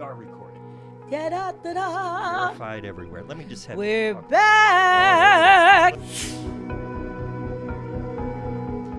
are recording. Da-da-da-da. Verified everywhere. Let me just have We're back.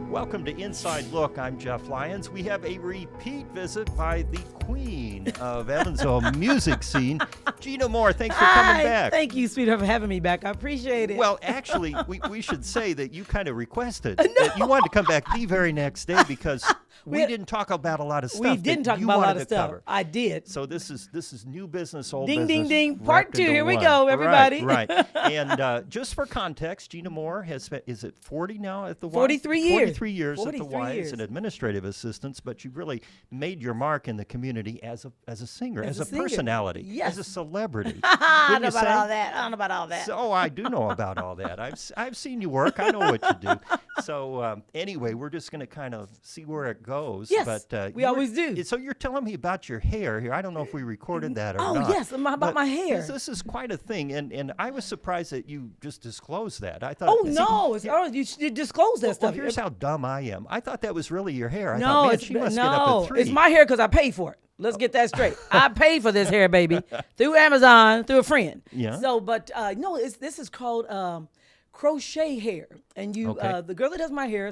Welcome to Inside Look. I'm Jeff Lyons. We have a repeat visit by the queen of Evansville music scene, Gina Moore. Thanks for coming back. Thank you, sweetheart, for having me back. I appreciate it. Well, actually, we should say that you kind of requested that you wanted to come back the very next day because we didn't talk about a lot of stuff. We didn't talk about a lot of stuff. Cover. I did. So this is new business, old ding, business. Ding, ding, ding. Part 2. Here we one. go, everybody. Right. And just for context, Gina Moore has spent, is it 40 now at the Y? 43 years. 43 years at the 43 Y years. as an administrative assistant, but you really made your mark in the community as a singer, as a personality, yes. as a celebrity. I don't know about all that. I don't know about all that. So I do know about all that. I've seen you work. I know what you do. So anyway, we're just going to kind of see where it goes. Yes, but we always do. So you're telling me about your hair here. I don't know if we recorded that or not. Oh, yes, about my hair. This is quite a thing, and I was surprised that you just disclosed that. I thought. Oh, no. You disclose that stuff. Well, here's how dumb I am. I thought that was really your hair. I no, thought, man, she must get up at 3. It's my hair because I paid for it. Let's get that straight. I paid for this hair, baby, through Amazon, through a friend. Yeah. So, but no, this is called crochet hair, and the girl that does my hair,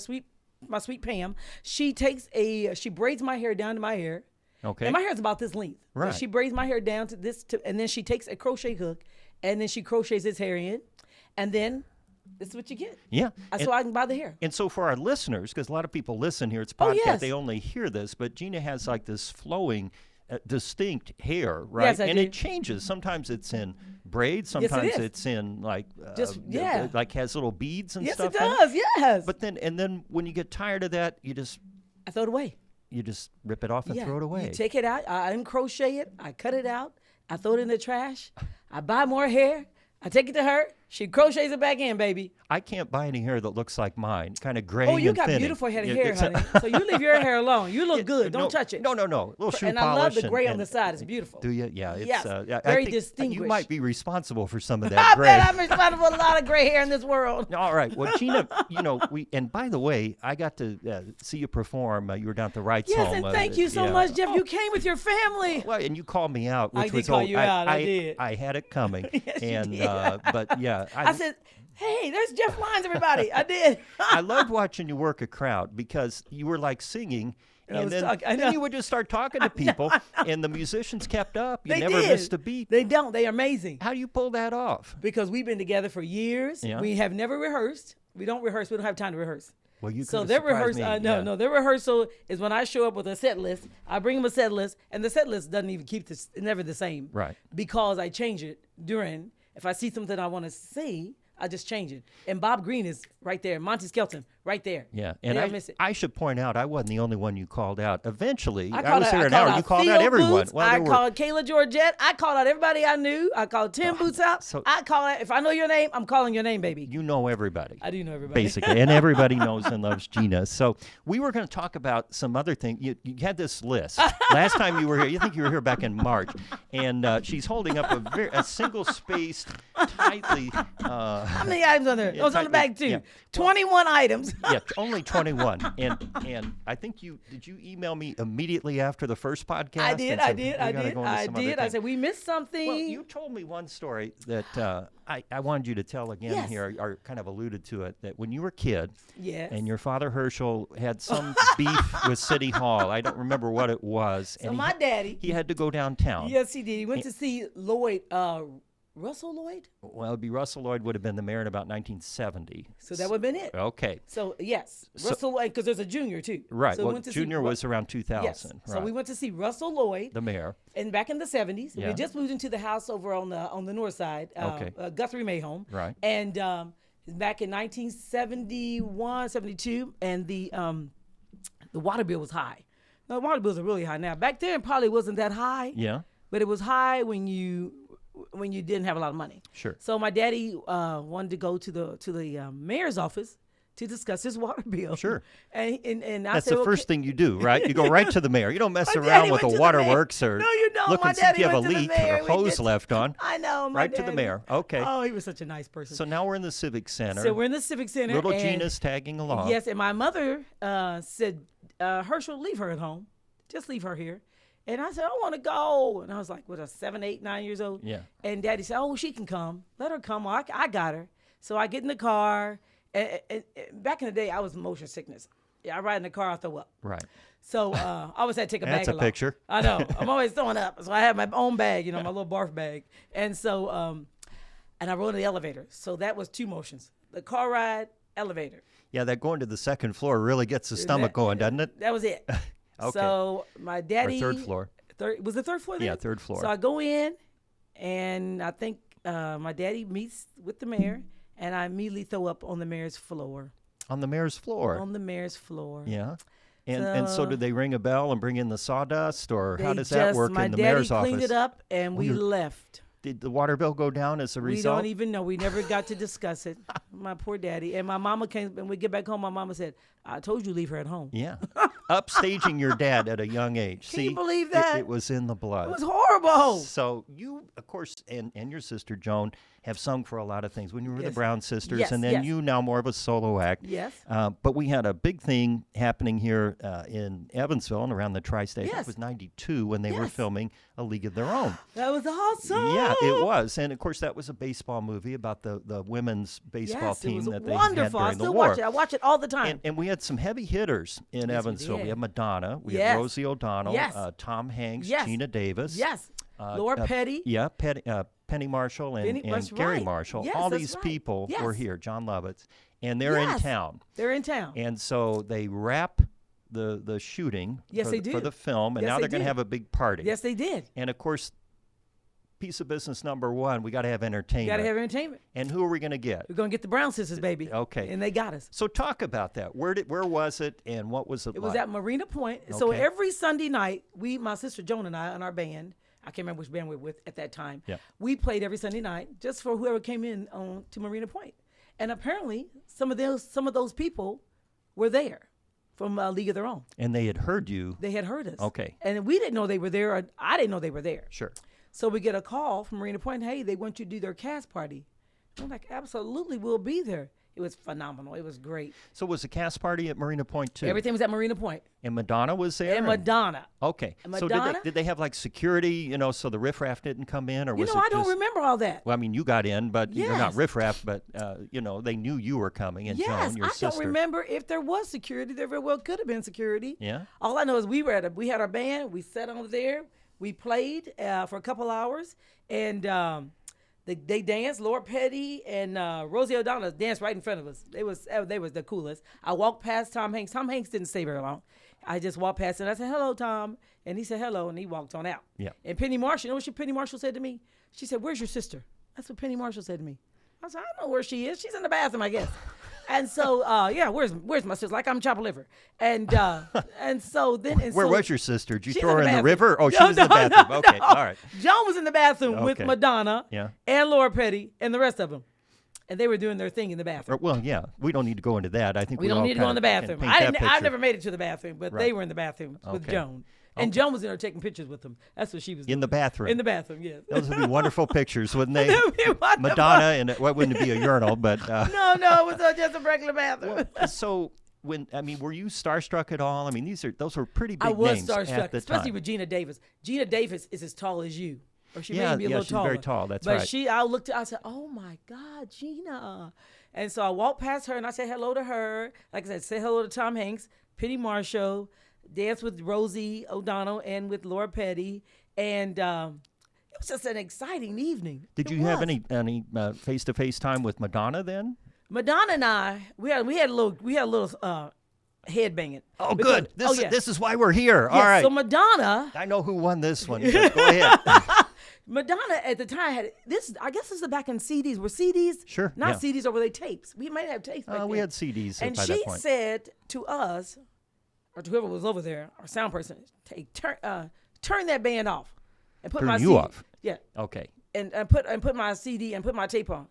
my sweet Pam, she braids my hair down to my hair. Okay. And my hair is about this length. Right. And she braids my hair down to this, and then she takes a crochet hook, and then she crochets this hair in, and then this is what you get. Yeah. So I can buy the hair. And so for our listeners, because a lot of people listen here, it's a podcast, yes. they only hear this, but Gina has like this flowing, distinct hair, right? Yes, I and do. It changes. Sometimes it's in braids. Sometimes it's in like, like has little beads and stuff. Yes, it does. Yes. But then when you get tired of that, I throw it away. You just rip it off and throw it away. You take it out. I uncrochet it. I cut it out. I throw it in the trash. I buy more hair. I take it to her. She crochets it back in, baby. I can't buy any hair that looks like mine, kind of gray and thinning. Oh, you got beautiful head of hair, honey. So you leave your hair alone. You look good. Don't touch it. No. A little shoe and polish. I love the gray on the side. It's beautiful. Do you? Yeah. It's, yes. I Very think distinguished. You might be responsible for some of that I gray. bet I'm responsible for a lot of gray hair in this world. All right. Well, Gina, and by the way, I got to see you perform. You were down at the Wrights Yes, home. and thank you so much, Jeff. You came with your family. Well, and you called me out, which I did was call you out. I did. I had it coming. Yes, and you did. but yeah, I said, hey, there's Jeff Lyons, everybody. I did. I loved watching you work a crowd because you were like singing. And then you would just start talking to people, and the musicians kept up. You never missed a beat. They don't. They're amazing. How do you pull that off? Because we've been together for years. Yeah. We have never rehearsed. We don't rehearse. We don't have time to rehearse. Well, you so could their surprised rehearsal. me. No, their rehearsal is when I show up with a set list. I bring them a set list, and the set list doesn't even keep this never the same. Right. Because I change it during. If I see something I want to see, I just change it. And Bob Green is right there. Monty Skelton, right there. Yeah, and I should point out, I wasn't the only one you called out. Eventually, I was there an hour. You called out everyone. Boots, I called Kayla Georgette. I called out everybody I knew. I called Tim Boots out. So I call out. If I know your name, I'm calling your name, baby. You know everybody. I do know everybody. Basically, and everybody knows and loves Gina. So we were going to talk about some other thing. You had this list. Last time you were here, you think you were here back in March, and she's holding up a single-spaced, tightly... How many items on there? It was on the back, too. Yeah. 21 items. Yeah, only 21. And I think did you email me immediately after the first podcast? I did. I said, we missed something. Well, you told me one story that I wanted you to tell again here, or kind of alluded to it, that when you were a kid, and your father Herschel had some beef with City Hall. I don't remember what it was. So my daddy. He had to go downtown. Yes, he did. He went to see Lloyd, Russell Lloyd? Well, it'd be Russell Lloyd would have been the mayor in about 1970. So that would have been it. Okay. So, yes. Russell Lloyd, because there's a junior, too. Right. So well, junior was around 2000. Yes. Right. So we went to see Russell Lloyd. The mayor. And back in the 70s. Yeah. We just moved into the house over on the north side. Guthrie Mayhome. Right. And back in 1971, 72, and the water bill was high. Now, the water bills are really high now. Back then, it probably wasn't that high. Yeah. But it was high when you didn't have a lot of money. Sure. So my daddy wanted to go to the mayor's office to discuss his water bill. Sure. And I That's said, the first thing you do, right? You go right to the mayor. You don't mess My around daddy with the went to the waterworks mayor. or No, you don't. look My and see if you have a daddy went to leak the mayor. or hose left on. I know. Right to the mayor. Okay. Oh, he was such a nice person. So now we're in the Civic Center. So we're in the Civic Center. Little Gina's tagging along. Yes, and my mother said, Herschel, leave her at home. Just leave her here. And I said, I want to go. And I was like, what, 7, 8, 9 years old? Yeah. And Daddy said, oh, she can come. Let her come. I got her. So I get in the car. And back in the day, I was motion sickness. Yeah, I ride in the car, I throw up. Right. So I always had to take a bag That's a along. picture. I know. I'm always throwing up. So I had my own bag, my little barf bag. And so, and I rode in the elevator. So that was 2 motions. The car ride, elevator. Yeah, that going to the second floor really gets the stomach going, doesn't it? That was it. Okay. So my daddy. Or third floor. Was the third floor there? Yeah, third floor. So I go in, and I think my daddy meets with the mayor, and I immediately throw up on the mayor's floor. On the mayor's floor. On the mayor's floor. Yeah. And so did they ring a bell and bring in the sawdust, or how does They that just- work my in the daddy mayor's office? cleaned it up, and we left. Did the water bill go down as a We result? don't even know. We never got to discuss it. My poor daddy. And my mama came, and we get back home, my mama said, I told you leave her at home. Yeah. Upstaging your dad at a young age. Can you believe that? It was in the blood. It was horrible. So you, of course, and your sister Joan have sung for a lot of things when you were the Yes. Brown Sisters, Yes, and then yes. you now more of a solo act. Yes. But we had a big thing happening here in Evansville and around the tri-state. I think Yes. it was 92 when they were Yes. filming A League of Their Own. That was awesome. Yeah, it was. And, of course, that was a baseball movie about the women's baseball Yes, team it was that they wonderful. had I during the still war. watch it. I watch it all the time. And we had some heavy hitters in Yes, we Evansville. We did. had Madonna. We had Yes. Rosie O'Donnell. Yes. Tom Hanks. Yes. Gina Davis. Yes. Laura Petty. Yeah, Penny Marshall and, Penny- and that's Gary right. Marshall. Yes, all that's these right. people Yes. were here. John Lovitz. And they're in Yes. town. They're in town. And so they wrap the shooting Yes, for, they for do. the film, and Yes, now they they're going to do. have a big party. Yes, they did. And, of course, piece of business number one, we got to have entertainment. Got to have entertainment. And who are we going to get? We're going to get the Brown Sisters, baby. Okay. And they got us. So talk about that. Where was it, and what was it It like? was at Marina Point. So Okay. every Sunday night, my sister Joan and I, and our band, I can't remember which band we were with at that time. Yeah. We played every Sunday night just for whoever came in to Marina Point. And apparently, some of those people were there from League of Their Own. And they had heard you. They had heard us. Okay. And we didn't know they were there. Or I didn't know they were there. Sure. So we get a call from Marina Point. Hey, they want you to do their cast party. I'm like, absolutely, we'll be there. It was phenomenal. It was great. So was the cast party at Marina Point too? Everything was at Marina Point. And Madonna was there? And Madonna. Okay. And So Madonna? did they have like security, so the riffraff didn't come in, or You was know, it I don't just, remember all that. Well, I mean, you got in, but you're not Yes. riffraff, but they knew you were coming, and Yes, Joan, your I sister. don't remember if there was security. There very well could have been security. Yeah. All I know is we had our band. We sat over there. We played for a couple hours, and they danced. Laura Petty and Rosie O'Donnell danced right in front of us. They was the coolest. I walked past Tom Hanks. Tom Hanks didn't stay very long. I just walked past him. I said, "Hello, Tom," and he said, "Hello," and he walked on out. Yeah. And Penny Marshall, you know what Penny Marshall said to me? She said, "Where's your sister?" That's what Penny Marshall said to me. I said, "I know where she is. She's in the bathroom, I guess." And so, where's my sister? Like I'm chopped liver. And so then, Where was your sister? Did you She's throw her in the bathroom. river? Oh, she No, was in the no, bathroom. no, Okay, no. all right. Joan was in the bathroom with Okay. Madonna Yeah. and Laura Petty and the rest of them. And they were doing their thing in the bathroom. Well, yeah, we don't need to go into that. I think We don't all need to go in kinda the can bathroom. paint I that picture. never made it to the bathroom, but they Right. were in the bathroom with Okay. Joan. And Joan was in there taking pictures with them. That's what she was doing. In the bathroom. In the bathroom, yes. Those would be wonderful pictures, wouldn't they? That would be wonderful. Madonna, and well, it wouldn't be a urinal, but No, it was just a regular bathroom. so were you starstruck at all? I mean, those were pretty big I was names starstruck, at the especially time. with Gina Davis. Gina Davis is as tall as you. Or she Yeah, may be a yeah, little she's taller. very tall, that's but right. I said, "Oh my God, Gina!" And so I walked past her and I said hello to her. Like I said, say hello to Tom Hanks, Penny Marshall, danced with Rosie O'Donnell and with Laura Petty, and it was just an exciting evening. Did It you have was. any face-to-face time with Madonna then? Madonna and I, we had a little head banging. Oh, Because- good. This, yeah. this is why we're here. Yes, All right. So Madonna. I know who won this one. But go ahead. Madonna at the time had this. I guess this is back in CDs. Were CDs? Sure, Not yeah. CDs, or were they tapes? We might have tapes. Back We then. had CDs And by she that point. said to us, or to whoever was over there, our sound person, turn that band off, and put Turn my you CD, off? Yeah, Okay. and put my CD and put my tape on.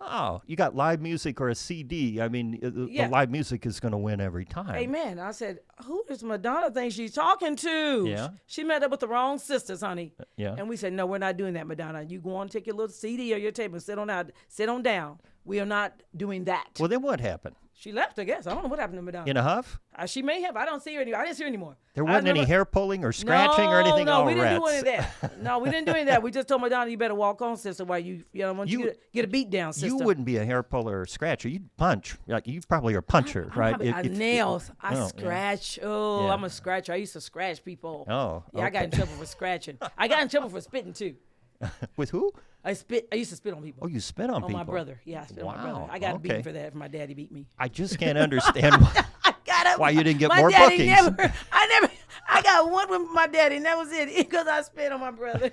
Oh, you got live music or a CD. I mean, the Yeah. live music is going to win every time. Amen. I said, who does Madonna think she's talking to? Yeah. She met up with the wrong sisters, honey. Yeah. And we said, no, we're not doing that, Madonna. You go on, take your little CD or your tape and sit on down. We are not doing that. Well, then what happened? She left, I guess. I don't know what happened to Madonna. In a huff? She may have. I don't see her anymore. I didn't see her anymore. There wasn't any hair pulling or scratching no, or anything? No, Oh, we didn't do rats. any of that. No, we didn't do any of that. We just told Madonna, you better walk on, sister, while you want you get a beat down, sister. You wouldn't be a hair puller or scratcher. You'd punch. Like you probably are a puncher, right? Nails. I scratch. Yeah. Oh, I'm a scratcher. I used to scratch people. Oh, yeah. I got in trouble for scratching. I got in trouble for spitting too. With who? I used to spit on people. Oh, you spit on people? On my brother. Yeah, I spit on my brother. I got beaten for that. My daddy beat me. I just can't understand why you didn't get more bookings. I got one with my daddy, and that was it, because I spit on my brother.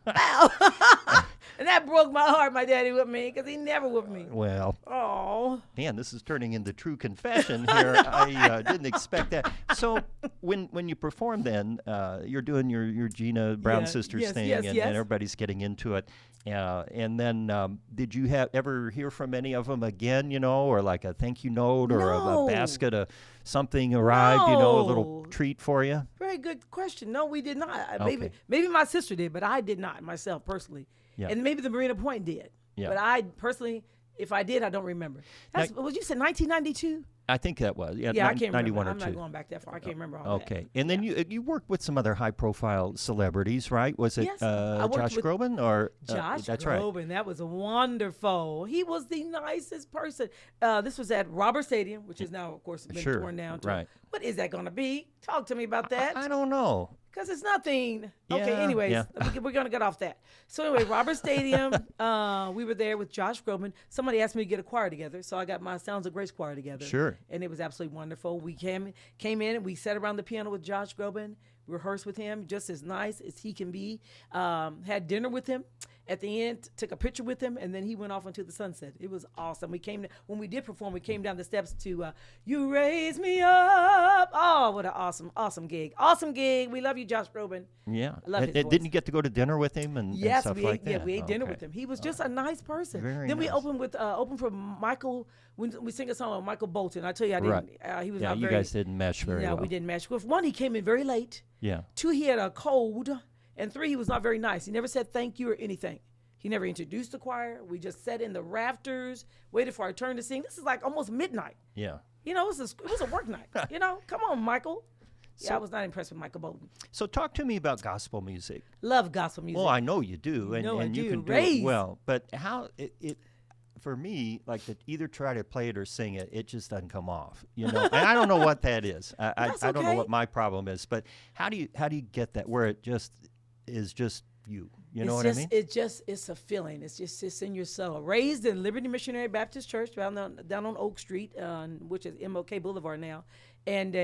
Wow. And that broke my heart, my daddy whipped me, because he never whipped me. Well. Oh. Man, this is turning into true confession here. I didn't expect that. So when you perform then, you're doing your Gina Brown Sisters thing, and everybody's getting into it. And then did you ever hear from any of them again, or like a thank you note or a basket of something arrived, a little treat for you? Very good question. No, we did not. Okay. Maybe my sister did, but I did not myself personally. Yeah. And maybe the Marina Point did. Yeah. But I personally, if I did, I don't remember. What you said, 1992? I think that was. Yeah, I can't 91 remember. or I'm 2. not going back that far. I can't remember all that. Okay. And then you worked with some other high-profile celebrities, right? Was it Josh Groban? Or Josh that's Groban. Right. That was wonderful. He was the nicest person. This was at Robert Stadium, which is now, of course, been torn down. Right. What is that going to be? Talk to me about that. I don't know. Because it's nothing. Okay, Yeah, anyways, yeah. we're going to get off that. So anyway, Robert Stadium, we were there with Josh Groban. Somebody asked me to get a choir together, so I got my Sounds of Grace choir together. Sure. And it was absolutely wonderful. We came in and we sat around the piano with Josh Groban, rehearsed with him, just as nice as he can be. Had dinner with him. At the end, took a picture with him, and then he went off into the sunset. It was awesome. When we did perform, we came down the steps to You Raise Me Up. Oh, what an awesome gig. Awesome gig. We love you, Josh Groban. Yeah. I love his voice. Didn't you get to go to dinner with him and stuff like that? Yeah, we ate dinner with him. He was just a nice person. Very then we nice. opened for Michael. We sing a song with Michael Bolton. I tell you, I didn't. He was not you very. guys didn't mesh very well. No, we didn't mesh. With one, he came in very late. Yeah. 2, he had a cold, and 3, he was not very nice. He never said thank you or anything. He never introduced the choir. We just sat in the rafters, waited for our turn to sing. This is like almost midnight. Yeah. It was a work night. Come on, Michael. I was not impressed with Michael Bolton. So talk to me about gospel music. Love gospel music. Well, I know you do, and you can do it well. But how it for me, like to either try to play it or sing it, it just doesn't come off. And I don't know what that is. I don't know what my problem is. But how do you get that where it just is just you? You know what I mean? It's a feeling. It's in your soul. Raised in Liberty Missionary Baptist Church down on Oak Street, which is MLK Boulevard now, and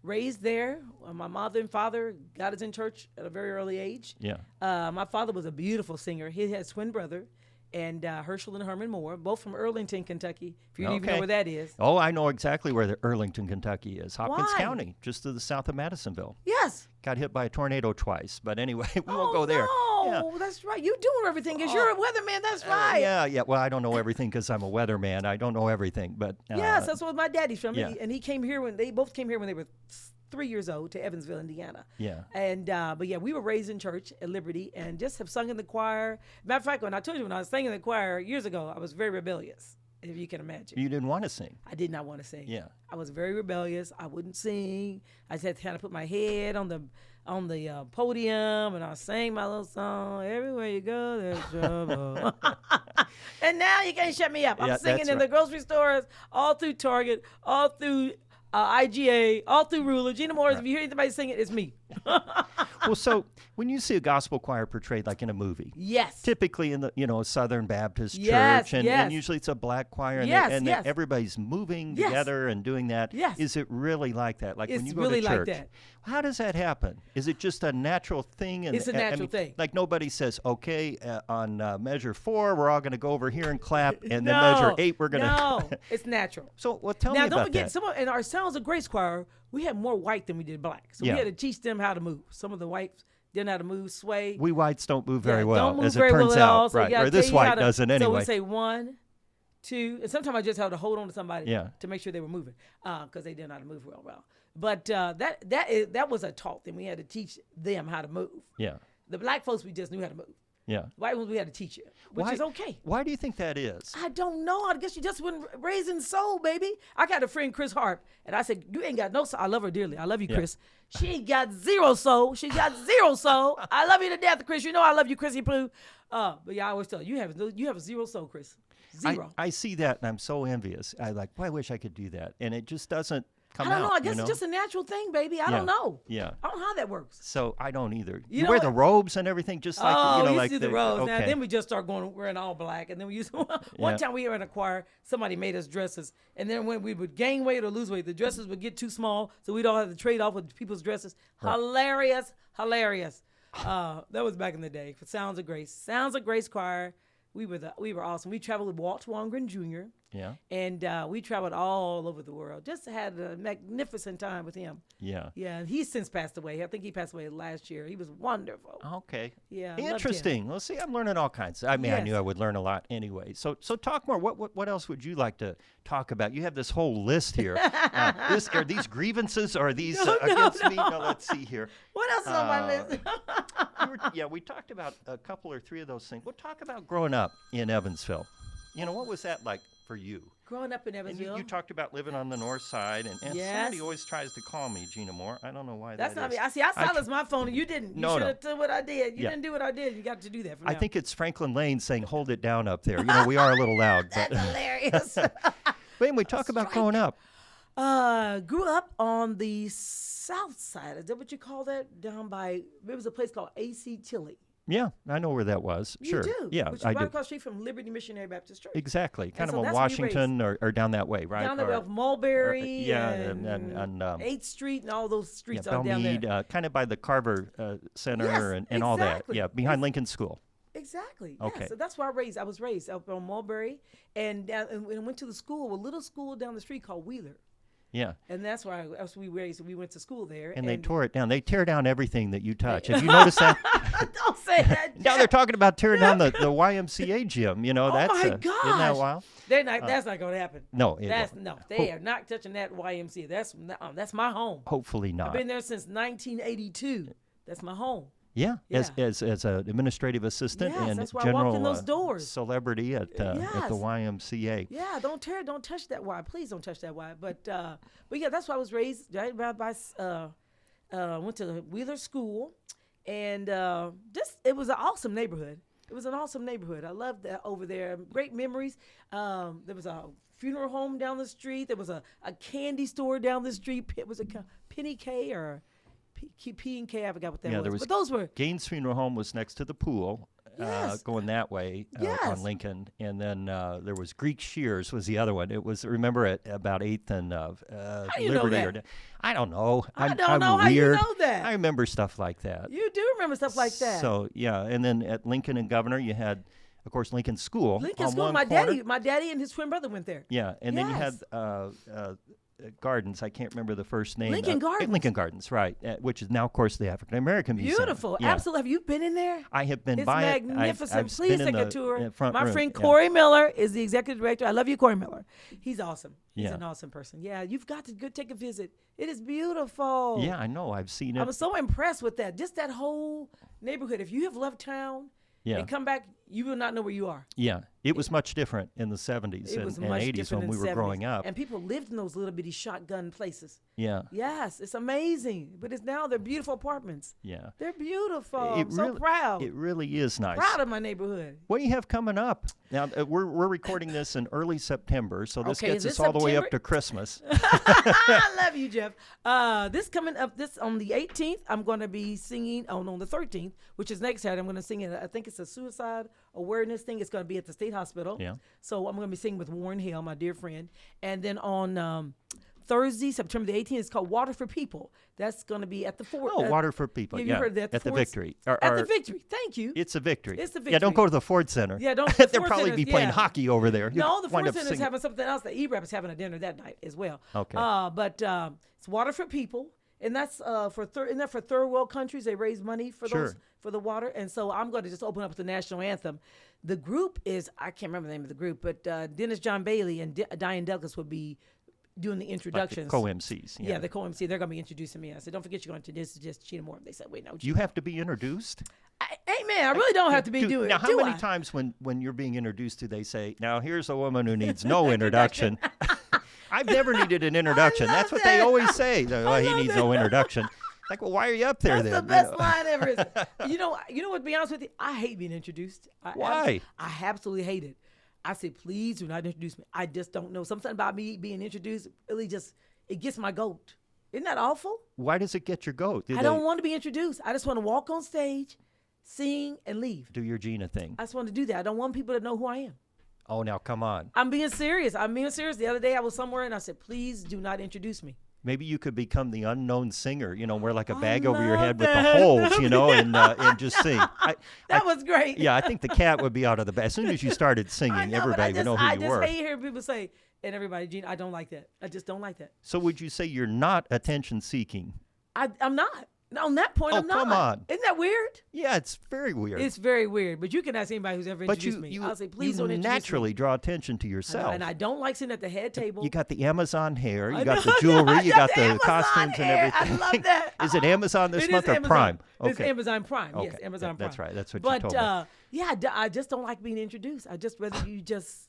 raised there. My mother and father got us in church at a very early age. Yeah. My father was a beautiful singer. He had a twin brother, and Herschel and Herman Moore, both from Arlington, Kentucky. If you even know where that is. Oh, I know exactly where the Arlington, Kentucky is. Hopkins Why? County, just to the south of Madisonville. Yes. Got hit by a tornado twice, but anyway, we won't go there. Oh, yeah. That's right. You doing everything because you're a weatherman. That's right. Yeah. Well, I don't know everything because I'm a weatherman. I don't know everything, but yes, that's what my daddy's from. Yeah. And he came here when they both came here when they were 3 years old to Evansville, Indiana. Yeah. And but yeah, we were raised in church at Liberty and just have sung in the choir. Matter of fact, when I told you when I was singing in the choir years ago, I was very rebellious, if you can imagine. You didn't want to sing. I did not want to sing. Yeah. I was very rebellious. I wouldn't sing. I just had to kind of put my head on the podium, and I sang my little song. Everywhere you go, there's trouble. And now you can't shut me up. I'm singing in the grocery stores, all through Target, all through IGA, all through Ruler. Gina Moore, if you hear anybody singing, it's me. Well, so when you see a gospel choir portrayed like in a movie, yes, typically in the Southern Baptist church, and usually it's a black choir, and everybody's moving together and doing that. Yes. Is it really like that? Like it's when you go really to church, like that. How does that happen? Is it just a natural thing? And it's a natural thing. Like nobody says, okay, on measure 4, we're all going to go over here and clap, and then measure 8, we're going to. No, it's natural. So, tell me about that. Now, don't forget, some in our Sounds of Grace choir, we had more white than we did black. So we had to teach them how to move. Some of the whites didn't know how to move, sway. We whites don't move very well, don't move as very it turns well at all, out. so right. Or this white doesn't anyway. So we say 1, 2, and sometimes I just have to hold on to somebody to make sure they were moving because they didn't know how to move real well. But that was a taught thing. We had to teach them how to move. Yeah. The black folks, we just knew how to move. Yeah. White ones we had to teach you, which is okay. Why do you think that is? I don't know. I guess you just wasn't raised in soul, baby. I got a friend, Chris Harp, and I said, you ain't got no soul. I love her dearly. I love you, Chris. She ain't got zero soul. She got zero soul. I love you to death, Chris. You know I love you, Chrissy Blue. But yeah, I always tell you, you have zero soul, Chris. Zero. I see that, and I'm so envious. I boy, I wish I could do that. And it just doesn't come out. I don't know. I guess it's just a natural thing, baby. I don't know. Yeah. I don't know how that works. So I don't either. You You know wear what? the robes and everything, just like, We used like to do the robes. Okay. Now then we just start wearing all black, and then we used one time we were in a choir. Somebody made us dresses, and then when we would gain weight or lose weight, the dresses would get too small, so we'd all have to trade off with people's dresses. Right. Hilarious. That was back in the day. For Sounds of Grace choir. We were awesome. We traveled with Walt Wangren Jr. Yeah. And we traveled all over the world. Just had a magnificent time with him. Yeah. Yeah. And he's since passed away. I think he passed away last year. He was wonderful. Okay. Yeah. Interesting. Well, see, I'm learning all kinds. I mean, I knew I would learn a lot anyway. So talk more. What else would you like to talk about? You have this whole list here. Are these grievances or are these against me? No, let's see here. What else is on my list? We talked about a couple or three of those things. We'll talk about growing up in Evansville. What was that like for you? Growing up in Evansville. And you talked about living on the north side, and somebody always tries to call me Gina Moore. I don't know why That's not is. me. I silenced my phone, and you didn't. You should have done what I did. You didn't do what I did. You got to do that for me. I think it's Franklin Lane saying, "Hold it down up there." We are a little loud. That's hilarious. But anyway, talk about growing up. Grew up on the south side. Is that what you call that? Down by, there was a place called A.C. Tilley. Yeah, I know where that was. You Sure. do? Yeah, Which is I right do. across the street from Liberty Missionary Baptist Church. Exactly. Kind of so on that's where you Washington or down that way, right? Down the way of Mulberry and 8th Street and all those streets yeah, are down there. Belmead, kind of by the Carver Center Yes, and all that. exactly. Yeah, behind Lincoln School. Exactly. Okay. Yeah, so that's where I was raised up on Mulberry, and went to the school, a little school down the street called Wheeler. Yeah. And that's where we raised. We went to school there. And they tore it down. They tear down everything that you touch. Have you noticed that? Don't say that. Now they're talking about tearing down the YMCA gym. That's my gosh. Isn't that wild? They're not. That's not going to happen. No, they are not touching that YMCA. That's my home. Hopefully not. I've been there since 1982. That's my home. Yeah, as an administrative assistant and that's why general I walked in those doors. celebrity at the YMCA. Yeah, don't touch that Y. Please don't touch that Y. But yeah, that's why I was raised. Right by went to the Wheeler School, and it was an awesome neighborhood. It was an awesome neighborhood. I loved that over there. Great memories. There was a funeral home down the street. There was a candy store down the street. It was a Penny K or P and K. I forgot what that was. But those were Gaines Funeral Home was next to the pool. Yes. Going that way on Lincoln, and then there was Greek Shears was the other one. It was at about 8th and How do you Liberty. know that? I don't know. I don't I'm know how weird. you know that. I remember stuff like that. You do remember stuff like that. So yeah, and then at Lincoln and Governor, you had, of course, Lincoln School. Lincoln on School. one My corner. daddy and his twin brother went there. Yeah, and then you had Gardens. I can't remember the first name. Lincoln Gardens. Lincoln Gardens, right? Which is now, of course, the African American Museum. Beautiful, Yeah. absolutely. Have you been in there? I have been It's by magnificent. it. I've Please been in take a the tour. front My room. friend Yeah. Corey Miller is the executive director. I love you, Corey Miller. He's awesome. He's Yeah. an awesome person. Yeah, you've got to go take a visit. It is beautiful. Yeah, I know. I've seen it. I'm so impressed with that. Just that whole neighborhood. If you have left town and come back, you will not know where you are. Yeah, it was much different in the 70s It was and much 80s different when we in were 70s. growing up. And people lived in those little bitty shotgun places. Yeah. Yes, it's amazing. But they're beautiful apartments. Yeah. They're beautiful. I'm so proud. It really is nice. Proud of my neighborhood. What do you have coming up? Now, we're recording this in early September, so this Okay, gets is us this all the way up September? to Christmas. I love you, Jeff. This coming up, this on the 18th, I'm going to be singing. Oh, no, on the 13th, which is next Saturday, I'm going to sing it. I think it's a suicide awareness thing. It's going to be at the State Hospital. Yeah. So I'm going to be singing with Warren Hill, my dear friend. And then on Thursday, September the 18th, it's called Water for People. That's going to be at the Fort. Oh, Water for People. Have Yeah, you heard that? at the Ford's- Victory. At the Victory. Thank you. It's a victory. It's the Yeah, don't Victory. go to the Ford Center. Yeah, don't. They'll Ford probably Center's- be playing yeah. hockey over there. You'd No, the wind Ford up Center's singing. having something else. The E-Rap is having a dinner that night as well. Okay. But it's Water for People, and that's for third world countries. They raise money for those for the water, and so I'm going to just open up with the national anthem. The group is, I can't remember the name of the group, but Dennis John Bailey and Diane Douglas will be doing the introductions. Like the co-MCs. Yeah, the co-MC. They're going to be introducing me. I said, don't forget you're going to this is just Gina Moore. They said, wait, no. You have to be introduced? Amen. I really don't have to be doing. Now, how many times when you're being introduced to, they say, "Now here's a woman who needs no introduction." I've never needed an introduction. That's what they always say. Oh, he needs no introduction. Like, well, why are you up there That's then? the best line ever. You know what? To be honest with you, I hate being introduced. Why? I absolutely hate it. I say, please do not introduce me. I just don't know. Something about me being introduced really it gets my goat. Isn't that awful? Why does it get your goat? I don't want to be introduced. I just want to walk on stage, sing, and leave. Do your Gina thing. I just want to do that. I don't want people to know who I am. Oh, now come on. I'm being serious. The other day I was somewhere and I said, please do not introduce me. Maybe you could become the unknown singer, wear like a bag over your love head with the that. holes, and just sing. That was great. Yeah, I think the cat would be out of the bag. As soon as you started singing, everybody would know who you were. I just hate hearing people say, and everybody, Gina, I don't like that. I just don't like that. So would you say you're not attention seeking? I'm not. On that point, I'm not. Come on. Isn't that weird? Yeah, it's very weird. It's very weird. But you can ask anybody who's ever introduced me. I'll say, please don't introduce me. You naturally draw attention to yourself. And I don't like sitting at the head table. You got the Amazon hair. You got the jewelry. You got the costumes and everything. I love that. Is it Amazon this month or Prime? Okay. It's Amazon Prime. Yes, Amazon Prime. That's right. That's what you told me. But I just don't like being introduced. I just rather you just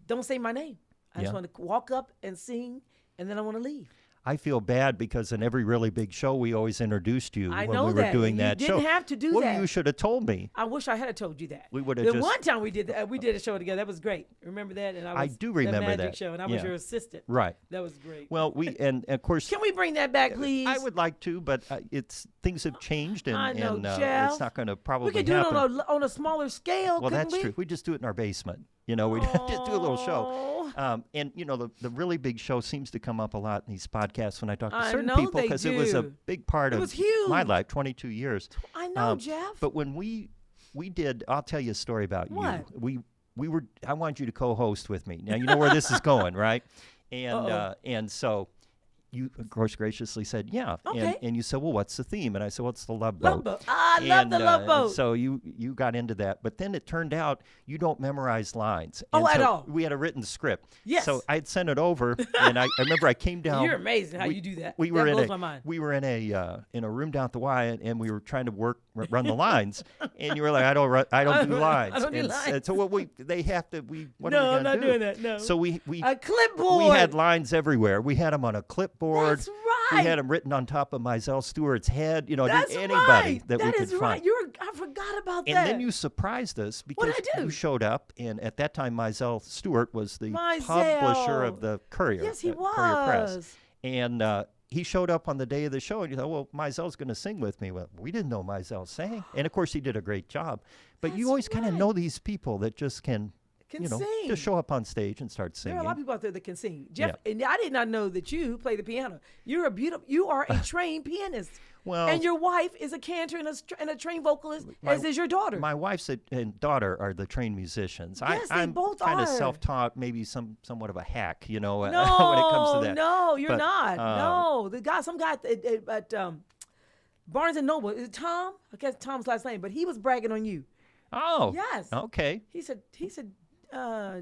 don't say my name. I just want to walk up and sing, and then I want to leave. I feel bad because in every really big show, we always introduced you when we were doing that show. You didn't have to do that. Well, you should have told me. I wish I had told you that. We would have The one time we did a show together. That was great. Remember that? And I do remember the magic that show, and I was your assistant. Right. That was great. Well, and of course. Can we bring that back, please? I would like to, but things have changed, and, I know, and it's not going to probably happen. We could do it on a smaller scale. Well, that's true. We just do it in our basement. We just do a little show. And the really big show seems to come up a lot in these podcasts when I talk to certain people because it was a big part of my life, 22 years. I know, Jeff. But when we did, I'll tell you a story about what? you. I wanted you to co-host with me. Now you know where this is going, right? And so you, of course, graciously said, yeah. Okay. And you said, well, what's the theme? And I said, well, it's the Love Boat. Love Boat. I love the Love Boat. So you got into that. But then it turned out you don't memorize lines. At all. We had a written script. Yes. So I'd sent it over, and I remember I came down. You're amazing how you do that. That blows my mind. We were in a room down at the Y, and we were trying to run the lines. And you were like, I don't do lines. I don't do lines. And so they have to. What no, are we I'm not doing that. No. So we a clipboard. We had lines everywhere. We had them on a clipboard. That's right. We had them written on top of Mizell Stewart's head. That's anybody right. that we could find. Right. I forgot about that. And then you surprised us because What'd I do? you showed up, and at that time, Mizell Stewart was the publisher of the Courier. Yes, he was. Courier Press. And he showed up on the day of the show, and you thought, well, Mizell's going to sing with me. Well, we didn't know Mizell sang. And, of course, he did a great job. But you always kind of know these people that just can sing. Just show up on stage and start singing. There are a lot of people out there that can sing. Jeff, and I did not know that you play the piano. You are a trained pianist. Well, and your wife is a cantor and a trained vocalist, as is your daughter. My wife and daughter are the trained musicians. Yes, they both are. I'm kind of self-taught, maybe somewhat of a hack, when it comes to that. No, you're not. No, some guy at Barnes and Noble, is it Tom? I guess Tom's last name, but he was bragging on you. Oh, yes. Okay. He said,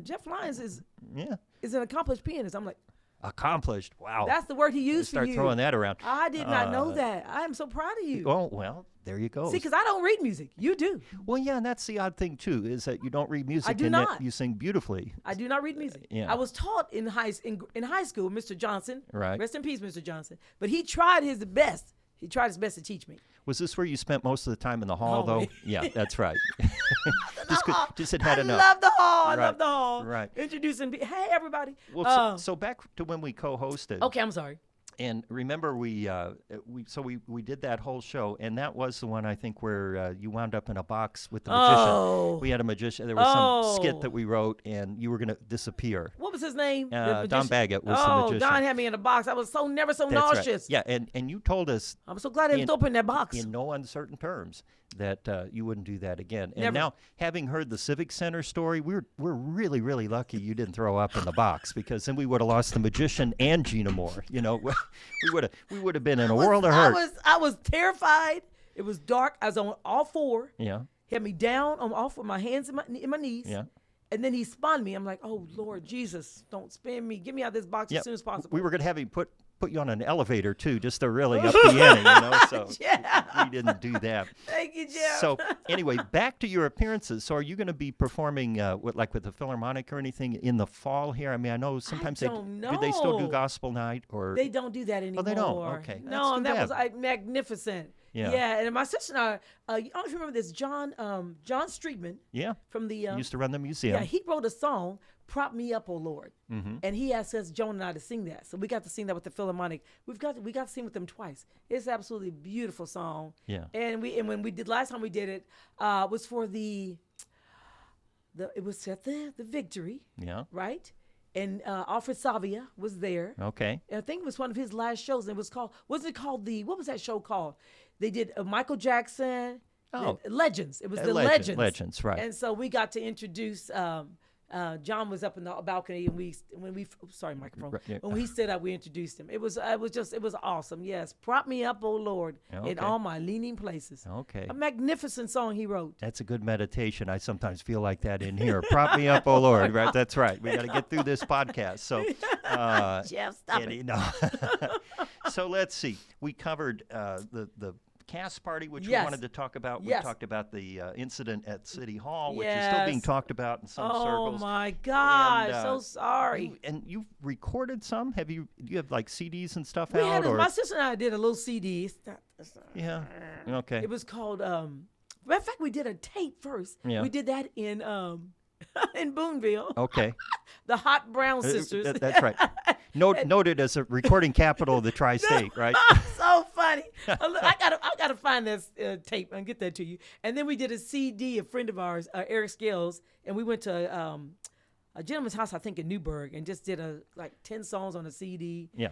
Jeff Lyons is an accomplished pianist. I'm like, accomplished. Wow. That's the word he used for you. Start throwing that around. I did not know that. I am so proud of you. Oh, well, there you go. See, because I don't read music. You do. Well, yeah, and that's the odd thing, too, is that you don't read music. I do not. Yet you sing beautifully. I do not read music. Yeah. I was taught in high school, Mr. Johnson. Right. Rest in peace, Mr. Johnson. But he tried his best. He tried his best to teach me. Was this where you spent most of the time in the hall, though? Yeah, that's right. just had enough. I love the hall. I love the hall. Right. Introducing, hey, everybody. Well, so back to when we co-hosted. Okay, I'm sorry. And remember, we did that whole show, and that was the one I think where you wound up in a box with the magician. Oh. We had a magician. There was some skit that we wrote, and you were going to disappear. What was his name? Don Baggett was the magician. Don had me in a box. I was never so That's nauseous. Right. Yeah, and you told us. I'm so glad I didn't open that box. In no uncertain terms that you wouldn't do that again. And Never. now, having heard the Civic Center story, we're really, really lucky you didn't throw up in the box, because then we would have lost the magician and Gina Moore. We would have been in a world of hurt. I was terrified. It was dark. I was on all four. Yeah. He had me down on all four, my hands in my knees. Yeah. And then he spun me. I'm like, oh, Lord Jesus, don't spin me. Get me out of this box as soon as possible. We were going to have him put put you on an elevator too, just to really up the ante, So Yeah. we didn't do that. Thank you, Jeff. So anyway, back to your appearances. So are you going to be performing with the Philharmonic or anything in the fall here? I mean, I know sometimes do they still do gospel night or they don't do that anymore. Oh, they don't. Okay, No, and that that's was too bad. magnificent. Yeah. And my sister and I, I don't know if you remember this, John Streetman Yeah, from the he used to run the museum. yeah, he wrote a song, "Prop Me Up, Oh Lord," Mm-hmm. and he asked us, Joan and I, to sing that. So we got to sing that with the Philharmonic. We got to sing with them twice. It's an absolutely beautiful song. Yeah. And when we did last time we did it, was for it was at the Victory, Yeah. right? And Alfred Savia was there. Okay. And I think it was one of his last shows. And it was called, what was that show called? They did Michael Jackson, Oh. Legends. It was the Legends. Legends. Legends, right. And so we got to introduce, John was up in the balcony and sorry, microphone. Right, yeah. When we stood up, we introduced him. It was awesome. Yes. Prop me up, oh Lord, Okay. in all my leaning places. Okay. A magnificent song he wrote. That's a good meditation. I sometimes feel like that in here. Prop me up, oh Lord. Right. That's right. We got to get through this podcast. So, Jeff, stop and, it. So let's see. We covered the cast party, which we Yes. wanted to talk about. We Yes. talked about the incident at City Hall, which is still being Yes. talked about in some Oh circles. my gosh, And, so sorry. You recorded some? Do you have like CDs and stuff We out? had my sister and I did a little CD. Yeah. Okay. It was called. Matter of fact, we did a tape first. Yeah. We did that in in Boonville. Okay. The Hot Brown Sisters. That's right. Noted as a recording capital of the tri-state, right? So funny. I gotta find this tape and get that to you. And then we did a CD. A friend of ours, Eric Scales, and we went to a gentleman's house, I think in Newburgh, and just did 10 songs on a CD. Yeah.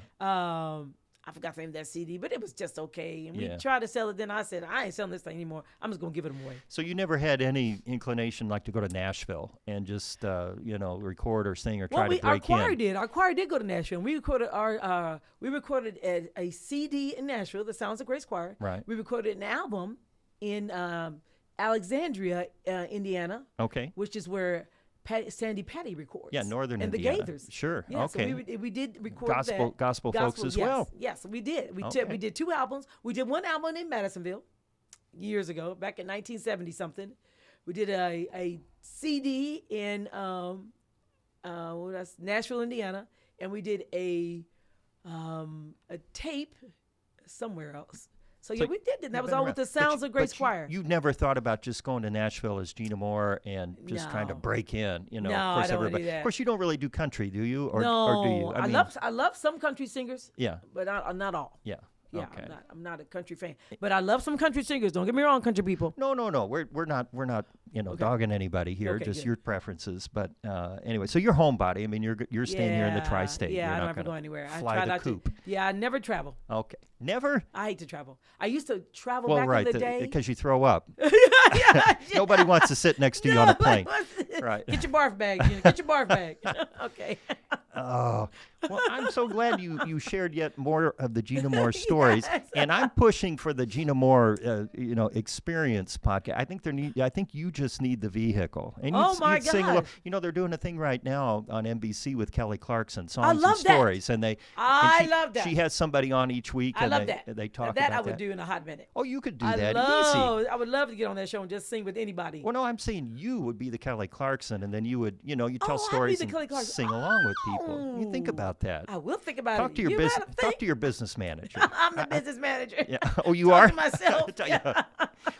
I forgot the name of that CD, but it was just okay. And we Yeah. tried to sell it. Then I said, I ain't selling this thing anymore. I'm just gonna give it away. So you never had any inclination to go to Nashville and just record or sing or try to our break choir in? did. Our choir did go to Nashville. And we recorded a CD in Nashville, the Sounds of Grace Choir. Right. We recorded an album in Alexandria, Indiana, Okay. which is where Sandy Patty records. Yeah, Northern and Indiana. the Gaithers. Sure. Yeah, okay. So we did record that. Gospel folks as well. Yes, we did. We Okay. did 2 albums. We did 1 album in Madisonville years ago, back in 1970 something. We did a CD in Nashville, Indiana, and we did a tape somewhere else. So yeah, we did it. That was all with the Sounds of Grace Choir. You never thought about just going to Nashville as Gina Moore and just trying to No. break in, No, of course I don't wanna do everybody. that. Of course you don't really do country, do you? Or No, do you? I love some country singers, Yeah. but not all. Yeah. Yeah, Okay. I'm not a country fan, but I love some country singers. Don't get me wrong, country people. No. We're not dogging anybody here. Okay, just good. your preferences. But anyway, so you're homebody. I mean, you're staying here in the Yeah, tri-state. Yeah, you're I not don't ever gonna go anywhere. I Fly try the not coop. to. Yeah, I never travel. Okay. Never. I hate to travel. I used to travel Well, back right, in the day. because you throw up. Yeah. Nobody wants to sit next to you on a plane. Right. Get your barf bag, Gina. Get your barf bag. Okay. Oh, well, I'm so glad you shared yet more of the Gina Moore stories, and I'm pushing for the Gina Moore, experience podcast. I think you just need the vehicle, and Oh, my you'd sing God. they're doing a thing right now on NBC with Kelly Clarkson, songs I love and that. stories, and I love that. She has somebody on each week, I and love they, that. they talk that about I would that. do in a hot minute. Oh, you could do I that easy. would love to get on that show and just sing with anybody. Well, no, I'm saying you would be the Kelly Clarkson, and then you would, you tell I'd be stories the and Kelly Clarkson. sing along with people. You think Oh. about that. I will think about Talk it. to your You business. better Talk think. to your business manager. I'm the business manager. Yeah. Oh, you Talk are. to myself. Yeah.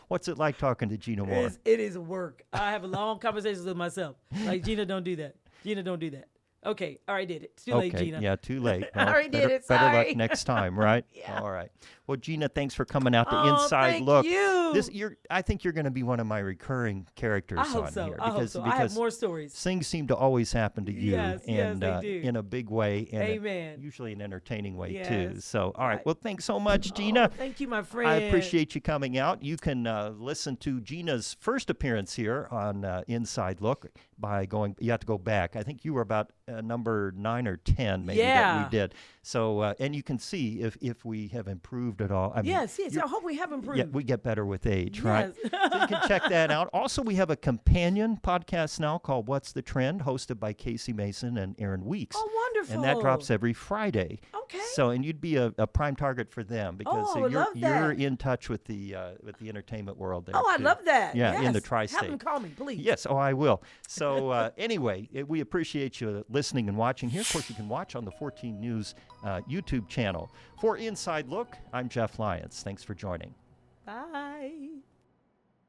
What's it like talking to Gina Moore? It is work. I have long conversations with myself. Like, Gina, don't do that. Gina, don't do that. Okay, I already did it. It's too late, Gina. Yeah, too late. I already did it, Better sorry. luck next time, right? Yeah. All right. Well, Gina, thanks for coming out to Oh, Inside thank Look. you. I think you're going to be one of my recurring characters I hope on so. here I hope so. I have more stories. things seem to always happen to you, Yes, yes, and they do. in a big way, and Amen. usually an entertaining way too. Yes. So, all right. Right. Well, thanks so much, Gina. Oh, thank you, my friend. I appreciate you coming out. You can listen to Gina's first appearance here on Inside Look by going. You have to go back. I think you were about number 9 or 10, maybe that Yeah. we did. So, and you can see if we have improved at all. I mean, Yes. I hope we have improved. yeah, we get better with with age, right? Yes. So you can check that out. Also, we have a companion podcast now called What's the Trend, hosted by Casey Mason and Aaron Weeks. Oh, wonderful. And that drops every Friday. Okay. So, and you'd be a prime target for them because Oh, I would love you're that. in touch with the entertainment world there. Oh, I too. love that. Yeah, in Yes. the tri-state. Have them call me, please. Yes, oh, I will. So anyway, we appreciate you listening and watching here. Of course, you can watch on the 14 News YouTube channel. For Inside Look, I'm Jeff Lyons. Thanks for joining. Bye.